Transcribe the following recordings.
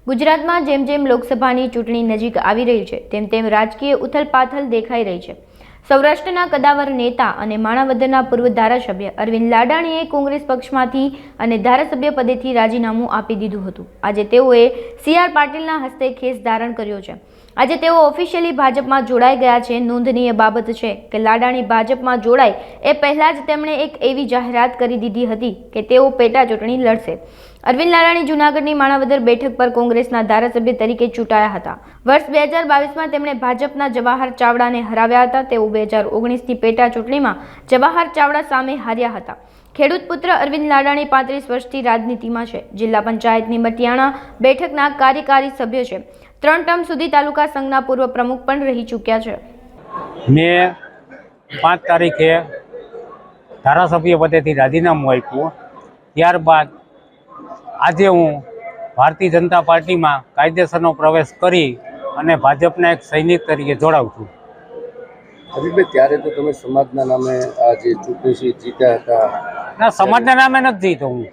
ગુજરાતમાં જેમ જેમ લોકસભાની ચૂંટણી નજીક આવી રહી છે તેમ તેમ રાજકીય ઉથલપાથલ દેખાઈ રહી છે। સૌરાષ્ટ્રના કદાવર નેતા અને માણાવદરના પૂર્વ ધારાસભ્ય અરવિંદ લાડાણીએ કોંગ્રેસ પક્ષમાંથી અને ધારાસભ્ય પદેથી રાજીનામું આપી દીધું હતું। આજે તેઓએ સી.આર. પાટીલના હસ્તે ખેસ ધારણ કર્યો છે। આજે તેઓ ઓફિશિયલી ભાજપમાં જોડાઈ ગયા છે। નોંધનીય બાબત છે કે લાડાણી ભાજપમાં જોડાય એ પહેલા જ તેમણે એક એવી જાહેરાત કરી દીધી હતી કે તેઓ પેટા ચૂંટણી લડશે। અરવિંદ લાડાણી જૂનાગઢની માણાવદર બેઠક પર કોંગ્રેસના ધારાસભ્ય તરીકે ચૂંટાયા હતા। વર્ષ 2022માં તેમણે ભાજપના જવાહર ચાવડાને હરાવ્યા હતા। તેઓ 2019ની પેટા ચૂંટણીમાં જવાહર ચાવડા સામે હાર્યા હતા। ખેડૂત પુત્ર અરવિંદ લાડાણી 35 વર્ષથી રાજનીતિમાં છે। જિલ્લા પંચાયતની મટિયાણા બેઠકના કાર્યકારી સભ્ય છે। 3 ટર્મ સુધી તાલુકા સંઘના પૂર્વ પ્રમુખ પણ રહી ચૂક્યા છે। મેં 5 તારીખે ધારાસભ્ય પદેથી રાજીનામું આપ્યું। ત્યારબાદ આજે હું ભારતીય જનતા પાર્ટીમાં કાયદેસરનો પ્રવેશ કરી અને ભાજપના એક સૈનિક તરીકે જોડાઉં છું। અરવિંદભાઈ, ત્યારે તો તમે સમાજના નામે આ જે ચૂંટણી જીત્યા હતા? ના, સમાજના નામે નથી જીતો હું,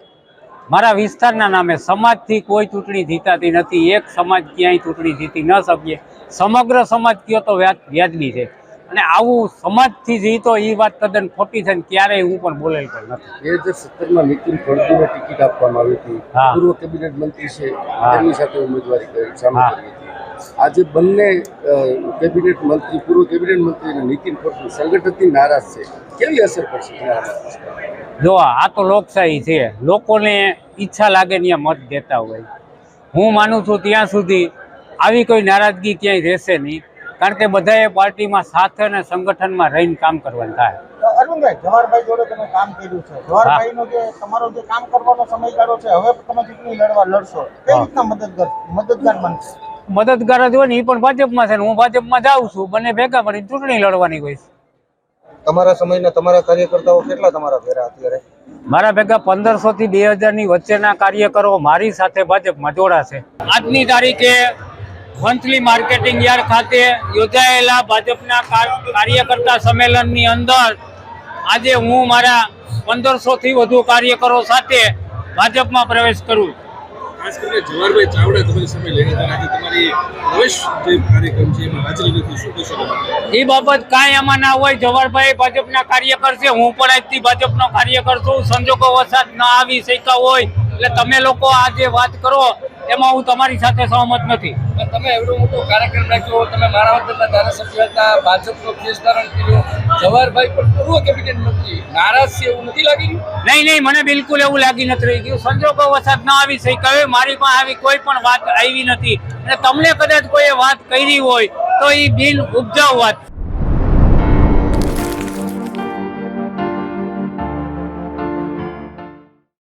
મારા વિસ્તારના નામે। સમાજથી કોઈ ચૂંટણી જીતાતી નથી। એક સમાજ ક્યાંય ચૂંટણી જીતી ન શકીએ। સમગ્ર સમાજ કયો તો વ્યાજબી છે અને આવું સમાજથી જીતો એ વાત તદ્દન ખોટી છે ને ક્યારેય હું પણ બોલેલ પણ નથી। 2017માં નીતિન ફળદુને ટિકિટ આપવામાં આવી હતી, પૂર્વ કેબિનેટ મંત્રી છે, તેમની સાથે ઉમેદવારી કરી સામે કરી હતી। આજે બંને કેબિનેટ મંત્રી, પૂર્વ કેબિનેટ મંત્રી અને નીતિન ફળદુ સંગઠનથી નારાજ છે, કેવી અસર પડશે? જો આ તો લોકશાહી છે, લોકોને ઈચ્છા લાગે ત્યાં મત દેતા હોય। હું માનું છું ત્યાં સુધી આવી કોઈ નારાજગી ક્યાંય રહેશે નહીં, કારણ કે બધાએ પાર્ટીમાં સાથે અને સંગઠનમાં રહીને કામ કરવાનું થાય। અરવિંદભાઈ, જવાહરભાઈ જોડે તમે કામ કર્યું છે, જવાહરભાઈનો જે તમારો જે કામ કરવાનો સમયગાળો છે, હવે તમે ચૂંટણી લડશો, કઈ રીતના મદદગાર બનશે? મદદગાર જ હોય ને, એ પણ ભાજપમાં છે ને હું ભાજપમાં જાઉં છું, બંને ભેગા મળીને ચૂંટણી લડવાની હોય છે। તમારા સમયના તમારા કાર્યકર્તાઓ કેટલા તમારા ભેરા અત્યારે? મારા ભેગા 1500 થી 2000ની વચ્ચેના કાર્યકરો મારી સાથે ભાજપમાં જોડાશે। આજની તારીખે વંથલી માર્કેટિંગ યાર્ડ ખાતે યોજાયેલા ભાજપના કાર્યકર્તા સંમેલનની અંદર આજે હું મારા 1500 થી વધુ કાર્યકરો સાથે ભાજપમાં પ્રવેશ કરું। ખાસ કરીને જવાહરભાઈ ચાવડા તમારી સામે લઈને તમારી પ્રવેશ જે કાર્યક્રમ છે એમાં હાજરી નથી, શું કહેશો? એ બાબત કાંઈ આમાં ના હોય। જવાહરભાઈ ભાજપના કાર્યકર છે, હું પણ આજથી ભાજપનો કાર્યકર છું। સંજોગો વસાત ના આવી શક્યા હોય એટલે તમે લોકો આ જે વાત કરો એમાં હું તમારી સાથે સહમત નથી। તમે એવડો મોટો કાર્યક્રમ રાખ્યો, તમે માણાવદરના ધારાસભ્ય હતા, ભાજપનો ખેસ ધારણ કર્યો, જવાહરભાઈ પણ પૂર્વ કેબિનેટ મંત્રી, નારાજ છે એવું નથી લાગી રહ્યું? નહીં, મને બિલકુલ એવું લાગી નથી રહી ગયું। સંજોગો વસાત ના આવી શક્યા, મારી પાસે આવી કોઈ પણ વાત આવી નથી અને તમને કદાચ કોઈ વાત કરી હોય તો એ બિન ઉપજાઉ વાત।